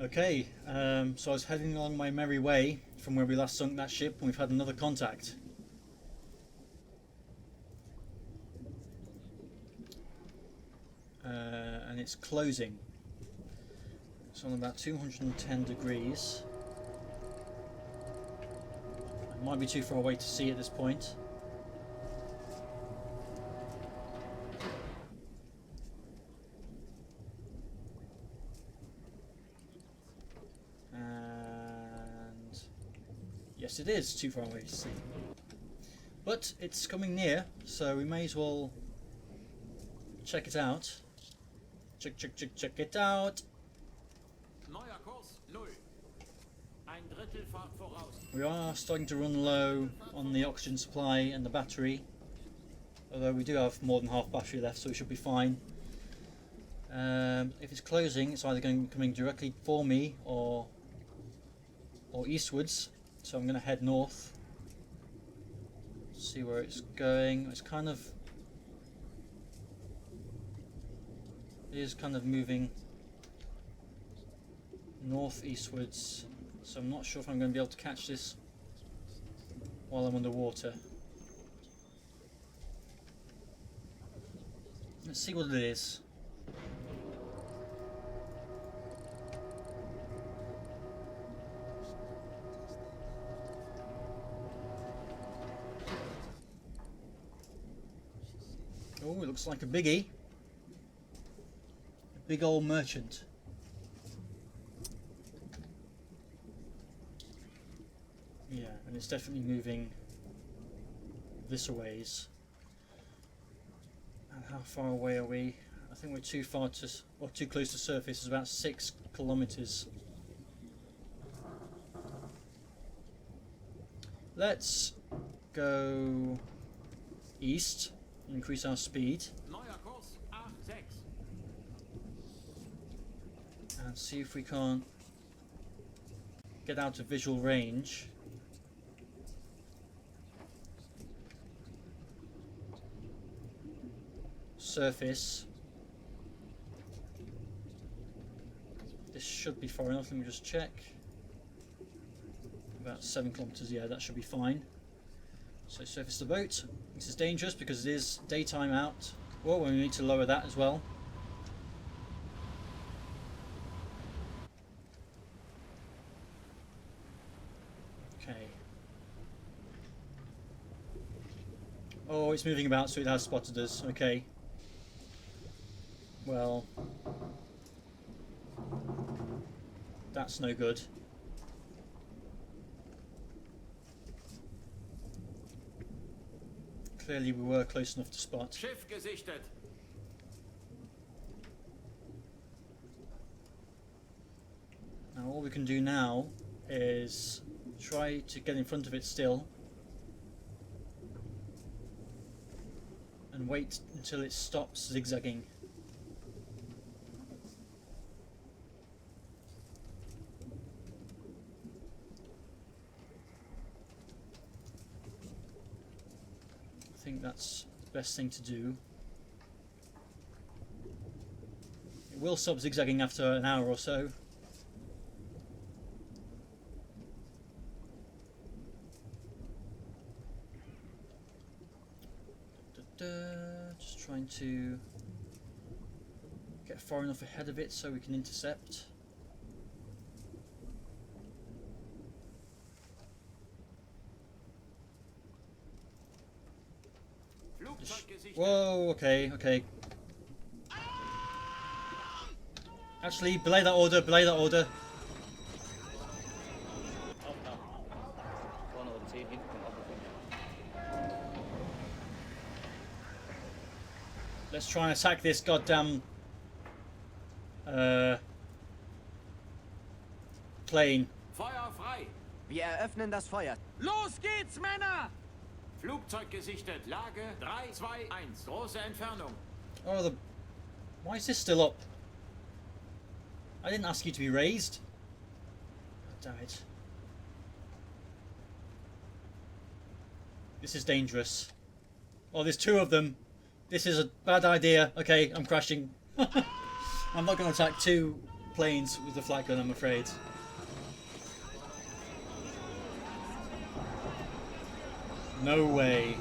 Okay, so I was heading along my merry way from where we last sunk that ship, and we've had another contact. And it's closing. It's on about 210 degrees. It might be too far away to see at this point. And yes, it is too far away to see. But it's coming near, so we may as well check it out. Check it out. We are starting to run low on the oxygen supply and the battery, although we do have more than half battery left, so we should be fine. If it's closing, it's either coming directly for me or eastwards, so I'm going to head north, see where it's going. It's kind of moving northeastwards, so I'm not sure if I'm going to be able to catch this while I'm underwater. Let's see what it is. Oh, it looks like a biggie. A big old merchant. Yeah, and it's definitely moving this a ways. And how far away are we? I think we're too far to, or too close to surface. It's about 6 kilometers. Let's go east and increase our speed. And see if we can't get out of visual range. Surface. This should be far enough. Let me just check. About 7 kilometers. Yeah, that should be fine. So surface the boat. This is dangerous because it is daytime out. Well, we need to lower that as well. Okay. Oh, it's moving about, so it has spotted us. Okay. Well, that's no good. Clearly we were close enough to spot. Schiff gesichtet. Now all we can do now is try to get in front of it still and wait until it stops zigzagging. I think that's the best thing to do. It will stop zigzagging after an hour or so. Just trying to get far enough ahead of it so we can intercept. Whoa, okay. Actually, belay that order. Let's try and attack this goddamn plane. Feuer frei. Wir eröffnen das Feuer. Los geht's, Männer! Flugzeug gesichtet. Lage 3, 2, 1. Große Entfernung. Oh, why is this still up? I didn't ask you to be raised. Oh, damn it. This is dangerous. Oh, there's 2 of them. This is a bad idea. Okay, I'm crashing. I'm not going to attack 2 planes with the flat gun, I'm afraid. No way.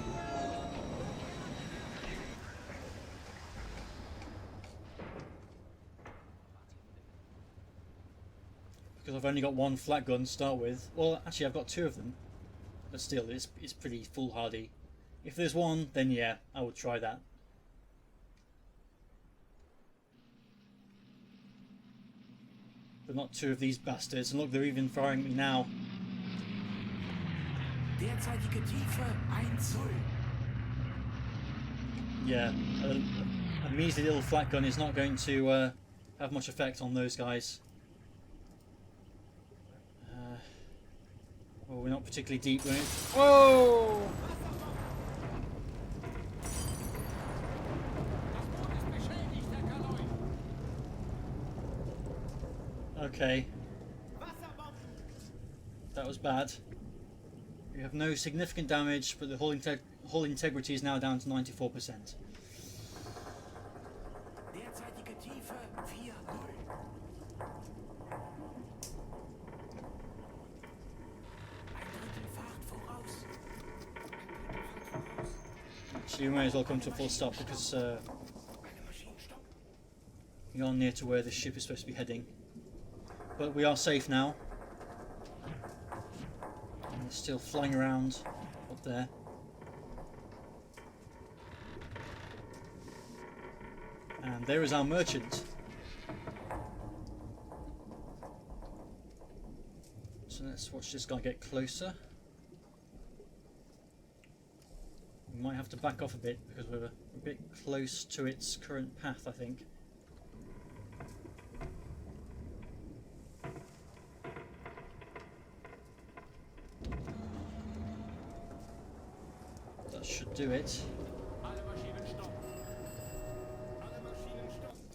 Because I've only got one flat gun to start with. Well, actually I've got two of them. But still, it's pretty foolhardy. If there's one, then yeah, I would try that. But not two of these bastards. And look, they're even firing me now. Derzeitige Tiefe 1 Zoll. Yeah, a measly little flat gun is not going to have much effect on those guys. Well, we're not particularly deep. Whoa! Okay. That was bad. We have no significant damage, but the hull integrity is now down to 94%. Derzeitige Tiefe 4 Actually, we may as well come to a full stop because we are near to where the ship is supposed to be heading. But we are safe now. And they're still flying around up there. And there is our merchant. So let's watch this guy get closer. We might have to back off a bit because we're a bit close to its current path, I think. That should do it.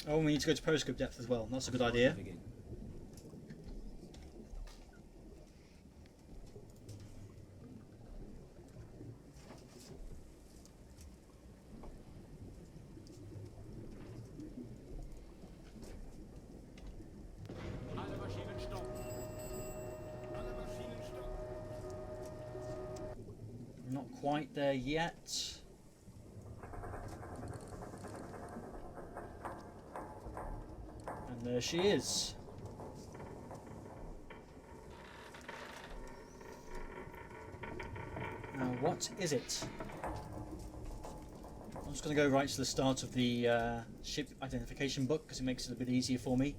Oh, we need to go to periscope depth as well. That's a good idea. Not quite there yet. And there she is. Now, what is it? I'm just going to go right to the start of the ship identification book because it makes it a bit easier for me.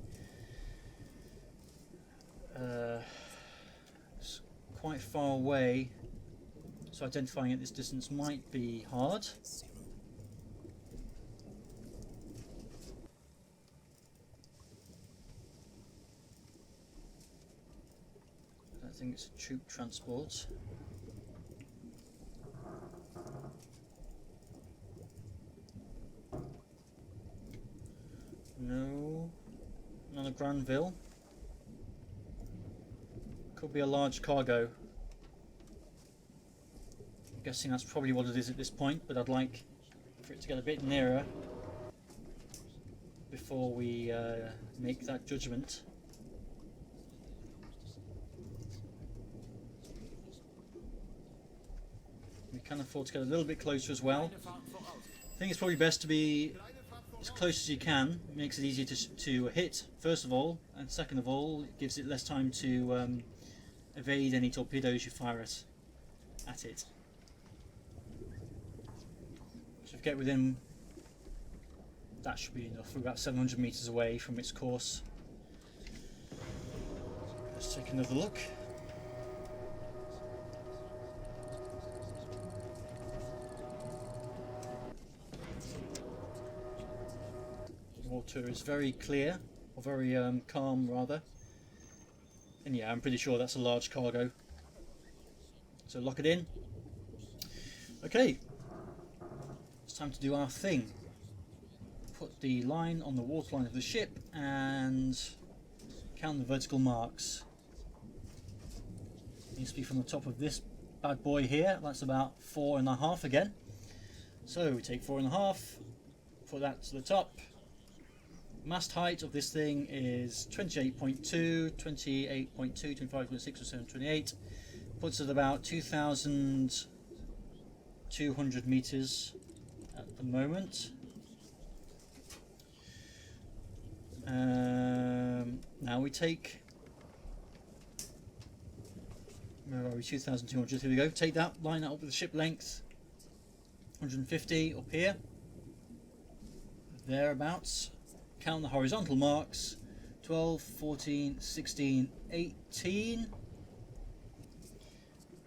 It's quite far away, so identifying at this distance might be hard. I think it's a troop transport. No, not a Granville. Could be a large cargo. I'm guessing that's probably what it is at this point, but I'd like for it to get a bit nearer before we make that judgment. We can afford to get a little bit closer as well. I think it's probably best to be as close as you can. It makes it easier to hit, first of all, and second of all, it gives it less time to evade any torpedoes you fire at it. So if you get within, that should be enough. We're about 700 meters away from its course. Let's take another look. Water is very clear, or very calm rather, and yeah, I'm pretty sure that's a large cargo, so lock it in. Okay, it's time to do our thing. Put the line on the waterline of the ship and count the vertical marks. It needs to be from the top of this bad boy here. That's about 4.5 again, so we take 4.5, put that to the top. Mast height of this thing is 28.2, 28.2, 25.6 or 728. Puts it about 2,200 meters at the moment. Now we take, where are we, 2,200, here we go, take that, line that up with the ship length, 150 up here, thereabouts, count the horizontal marks, 12, 14, 16, 18,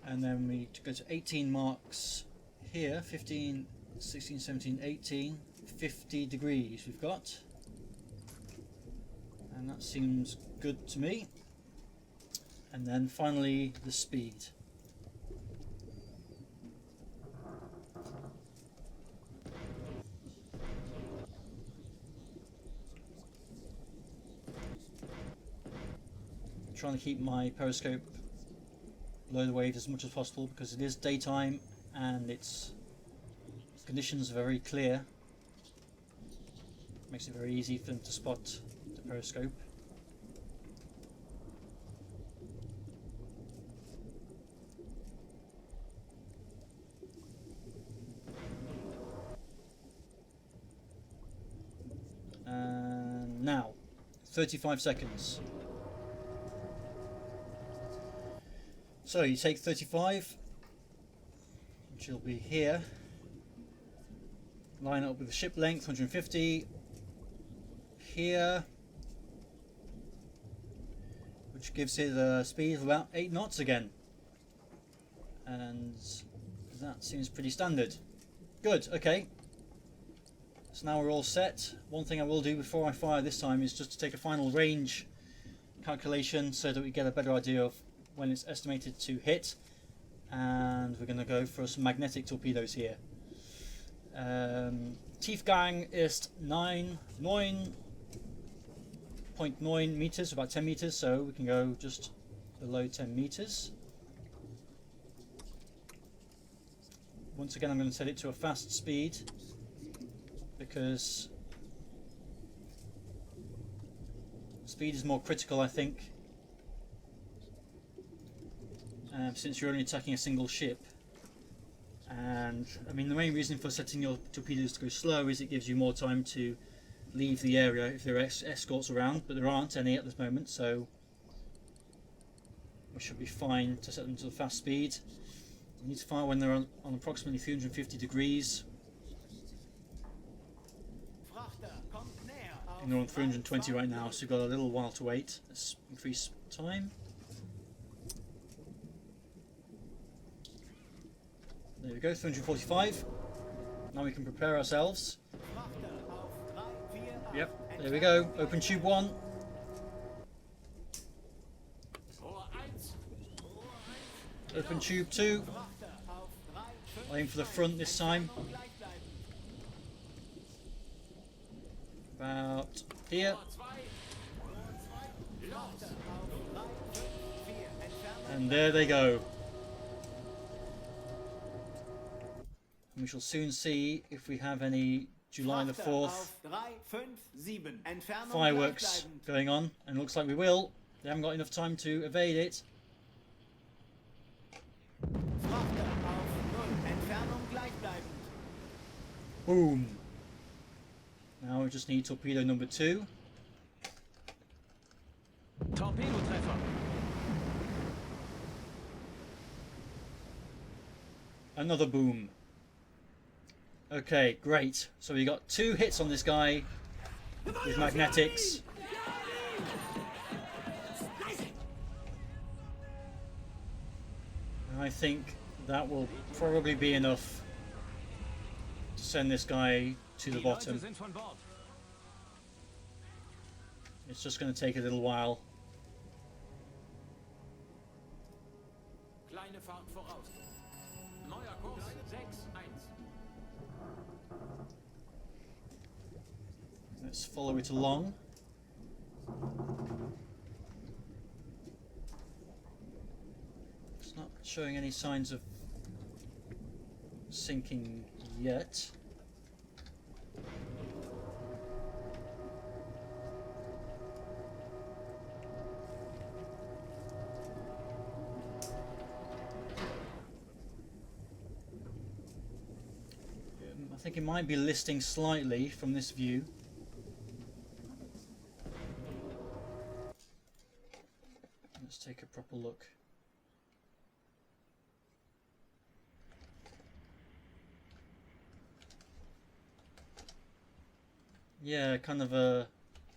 and then we go to 18 marks here, 15, 16, 17, 18, 50 degrees we've got. And that seems good to me. And then finally the speed. I'm trying to keep my periscope below the waves as much as possible because it is daytime and its conditions are very clear. Makes it very easy for them to spot periscope. And now 35 seconds. So you take 35, which will be here, line up with the ship length 150 here, which gives it a speed of about 8 knots again, and that seems pretty standard. Good, okay, so now we're all set. One thing I will do before I fire this time is just to take a final range calculation so that we get a better idea of when it's estimated to hit, and we're going to go for some magnetic torpedoes here. Tiefgang ist 9.9 meters, about 10 meters, so we can go just below 10 meters. Once again, I'm going to set it to a fast speed because speed is more critical, I think, since you're only attacking a single ship. And I mean, the main reason for setting your torpedoes to go slow is it gives you more time to leave the area if there are escorts around, but there aren't any at this moment, so we should be fine to set them to the fast speed. You need to fire when they're on approximately 350 degrees. And they're on 320 right now, so we've got a little while to wait. Let's increase time. There we go, 345. Now we can prepare ourselves. Yep, there we go. Open tube 1. Open tube 2. Aim for the front this time. About here. And there they go. And we shall soon see if we have any July the 4th fireworks going on, and it looks like we will. They haven't got enough time to evade it. Boom. Now we just need torpedo number 2. Torpedo Treffer. Another boom. Okay, great. So we got 2 hits on this guy with magnetics. And I think that will probably be enough to send this guy to the bottom. It's just going to take a little while. Kleine Fahrt voraus. Neuer Kurs 6-1. Let's follow it along. It's not showing any signs of sinking yet. think it might be listing slightly from this view. Let's take a proper look. Yeah, kind of a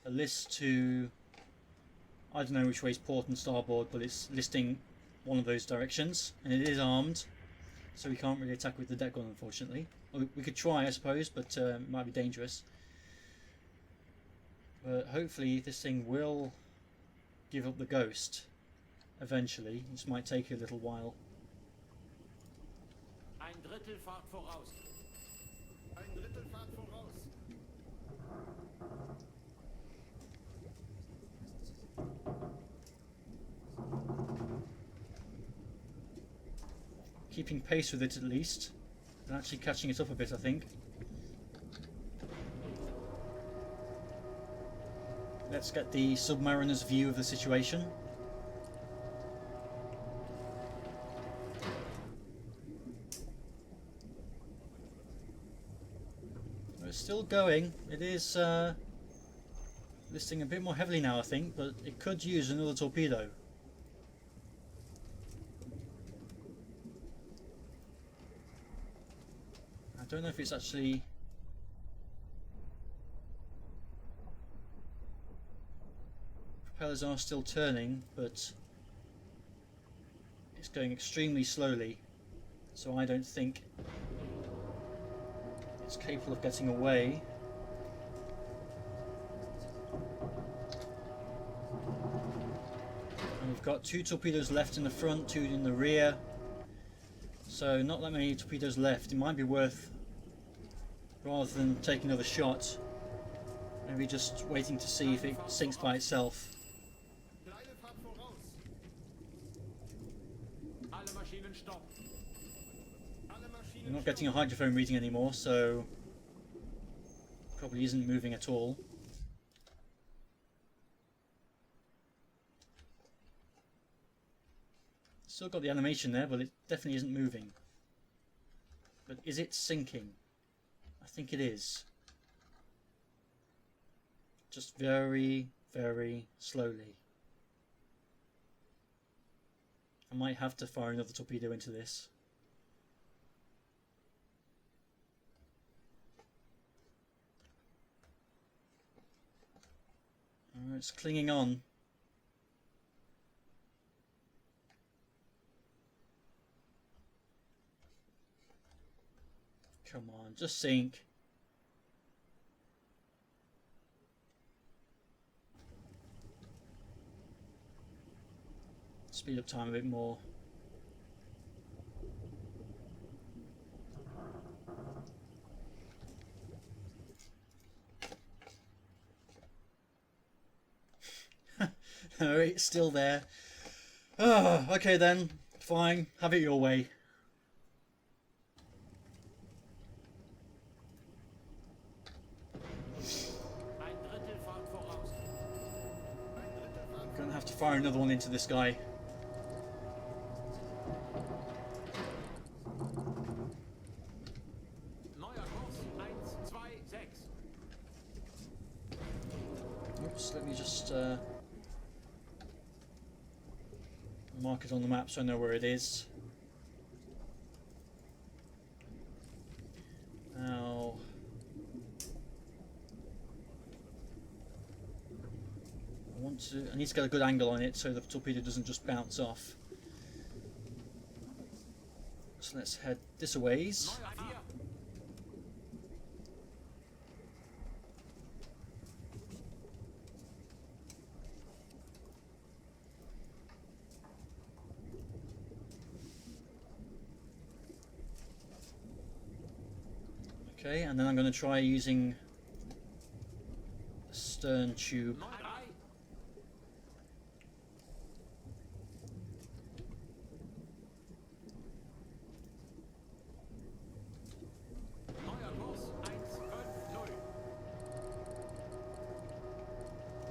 list to, I don't know which way is port and starboard, but it's listing one of those directions, and it is armed, so we can't really attack with the deck gun, unfortunately. We could try, I suppose, but it might be dangerous. But hopefully this thing will give up the ghost eventually. This might take a little while. Ein Drittel Fahrt voraus. Ein Drittel Fahrt voraus. Keeping pace with it at least, and actually catching it up a bit, I think. Let's get the submariner's view of the situation. It's still going. It is listing a bit more heavily now, I think, but it could use another torpedo. I don't know if it's actually... Propellers are still turning, but it's going extremely slowly, so I don't think it's capable of getting away. And we've got 2 torpedoes left in the front, 2 in the rear, so not that many torpedoes left. It might be worth, rather than taking another shot, maybe just waiting to see if it sinks by itself. I'm not getting a hydrophone reading anymore, so probably isn't moving at all. Still got the animation there, but it definitely isn't moving. But is it sinking? I think it is. Just very, very slowly. I might have to fire another torpedo into this. It's clinging on. Come on, just sink. Speed up time a bit more. No, it's still there. Oh, okay then. Fine. Have it your way. I'm gonna have to fire another one into this guy. Oops, let me just mark it on the map so I know where it is. Now, I need to get a good angle on it so the torpedo doesn't just bounce off. So let's head this a ways. Okay, and then I'm going to try using the stern tube.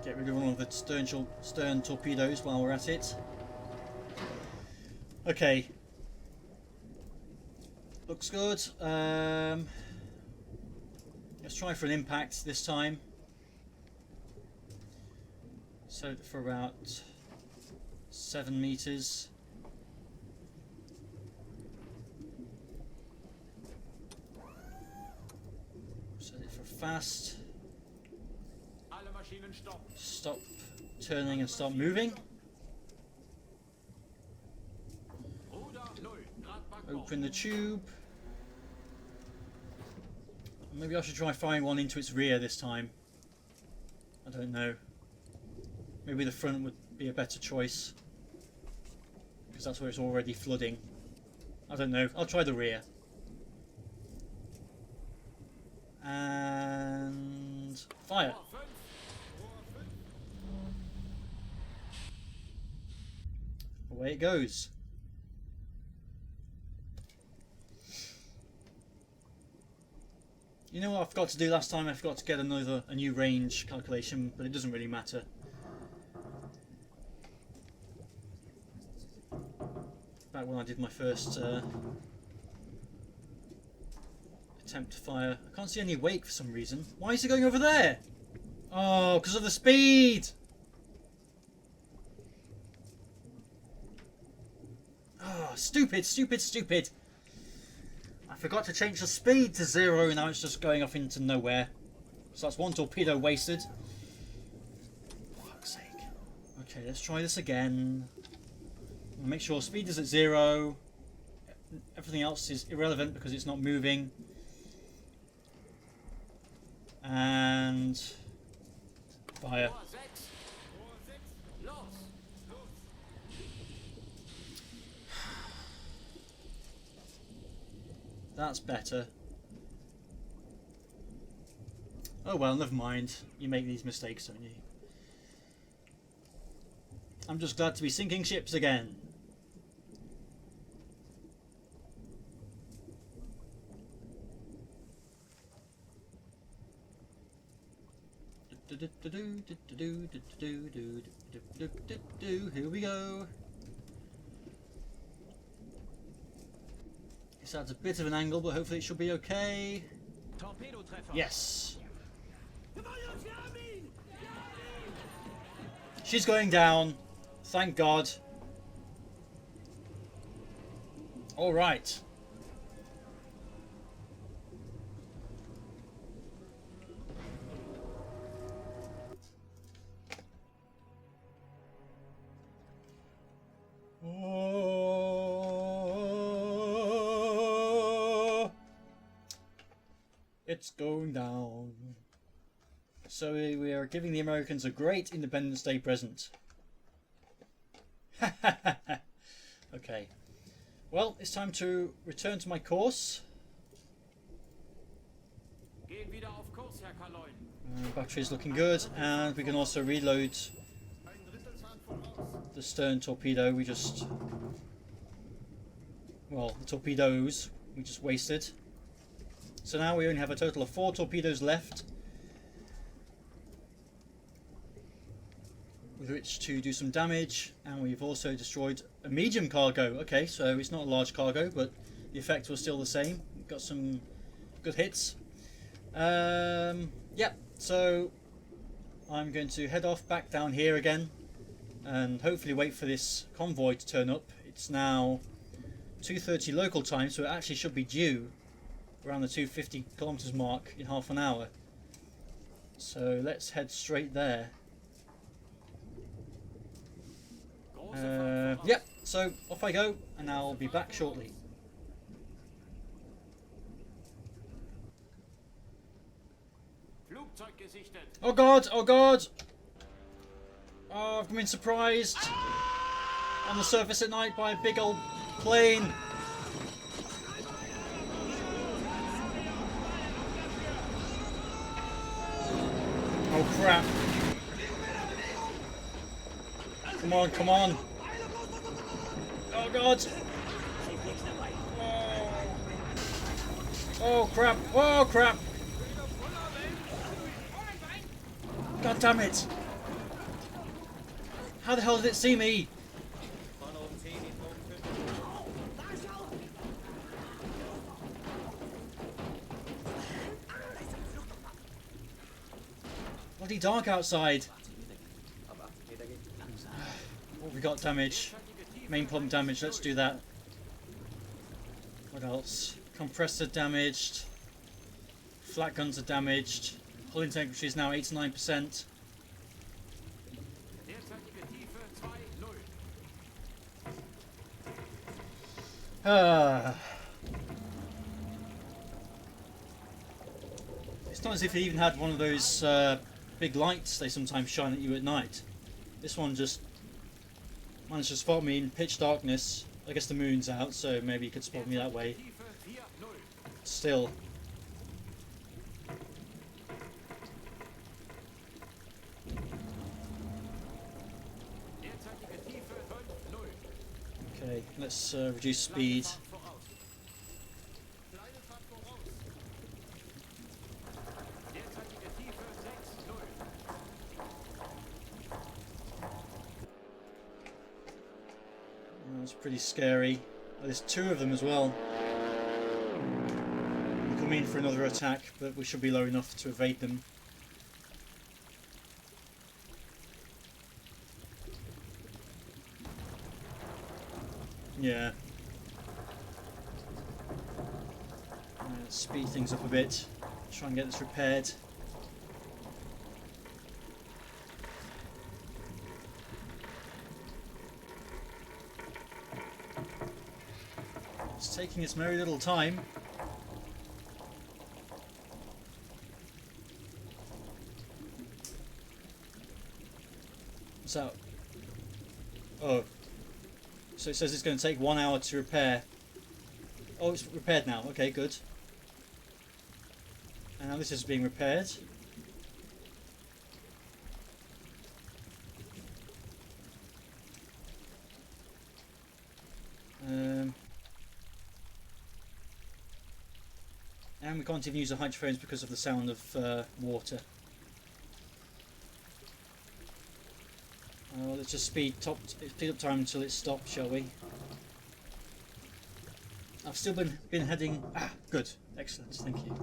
Get rid of one of the stern torpedoes while we're at it. Okay. Looks good. Let's try for an impact this time. So for about 7 meters. Set it for fast. Alle Maschinen stopp. Stop turning and stop moving. Ruder 0, Grad Backbord. Open the tube. Maybe I should try firing one into its rear this time. I don't know. Maybe the front would be a better choice, because that's where it's already flooding. I don't know. I'll try the rear. And fire. Rohr 5. Rohr 5. Away it goes. You know what I forgot to do last time? I forgot to get a new range calculation, but it doesn't really matter. Back when I did my first attempt to fire. I can't see any wake for some reason. Why is it going over there? Oh, because of the speed! Oh, stupid, stupid, stupid! I forgot to change the speed to 0 and now it's just going off into nowhere. So that's one torpedo wasted. For fuck's sake. Okay, let's try this again. Make sure speed is at 0. Everything else is irrelevant because it's not moving. And fire. Rohr 6. Rohr 6. Los. Los. That's better. Oh well, never mind. You make these mistakes, don't you? I'm just glad to be sinking ships again. Here we go. This adds a bit of an angle, but hopefully it should be okay. Torpedo Treffer. Yes. She's going down. Thank God. All right. Oh, it's going down. So we are giving the Americans a great Independence Day present. Okay. Well, it's time to return to my course. Gehen wieder auf Kurs, Herr Kaloin. Battery's looking good, and we can also reload the stern torpedo. The torpedoes we just wasted. So now we only have a total of 4 torpedoes left, with which to do some damage, and we've also destroyed a medium cargo. Okay, so it's not a large cargo, but the effect was still the same. Got some good hits. Yeah, so I'm going to head off back down here again and hopefully wait for this convoy to turn up. It's now 2:30 local time, so it actually should be due around the 250 kilometers mark in half an hour. So let's head straight there. Yep, so off I go, and I'll be back shortly. Flugzeug gesichtet. Oh God, oh God! Oh, I've been surprised on the surface at night by a big old plane. Oh crap. Come on, come on. Oh God. Oh crap, oh crap. God damn it. How the hell did it see me? bloody dark outside. What have we got? Damage. Main pump damage. Let's do that. What else? Compressor damaged. Flat guns are damaged. Hull integrity is now 89%. It's not as if it even had one of those big lights they sometimes shine at you at night. This one just managed to spot me in pitch darkness. I guess the moon's out, so maybe he could spot me that way. Still. Okay, let's reduce speed. That's pretty scary. Oh, there's two of them as well. We're coming in for another attack, but we should be low enough to evade them. Yeah. Speed things up a bit. Try and get this repaired. It's taking its merry little time. What's that? Oh. So it says it's going to take 1 hour to repair. Oh, it's repaired now. Okay, good. And now this is being repaired. And we can't even use the hydrophones because of the sound of water. Let's just speed up time until it stops, shall we? I've still been heading. Ah, good, excellent, thank you.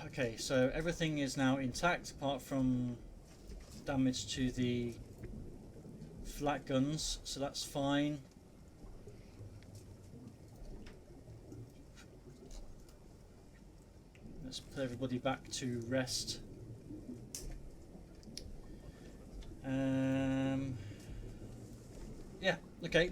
Okay, so everything is now intact apart from damage to the flat guns, so that's fine. Let's put everybody back to rest. Yeah, okay.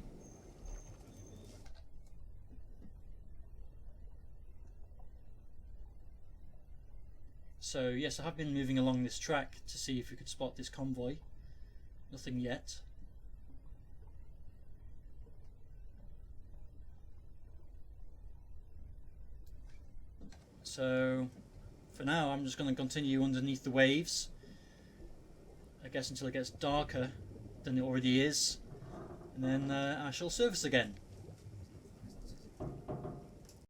So yes, I have been moving along this track to see if we could spot this convoy. Nothing yet. So for now I'm just going to continue underneath the waves, I guess, until it gets darker than it already is, and then I shall surface again.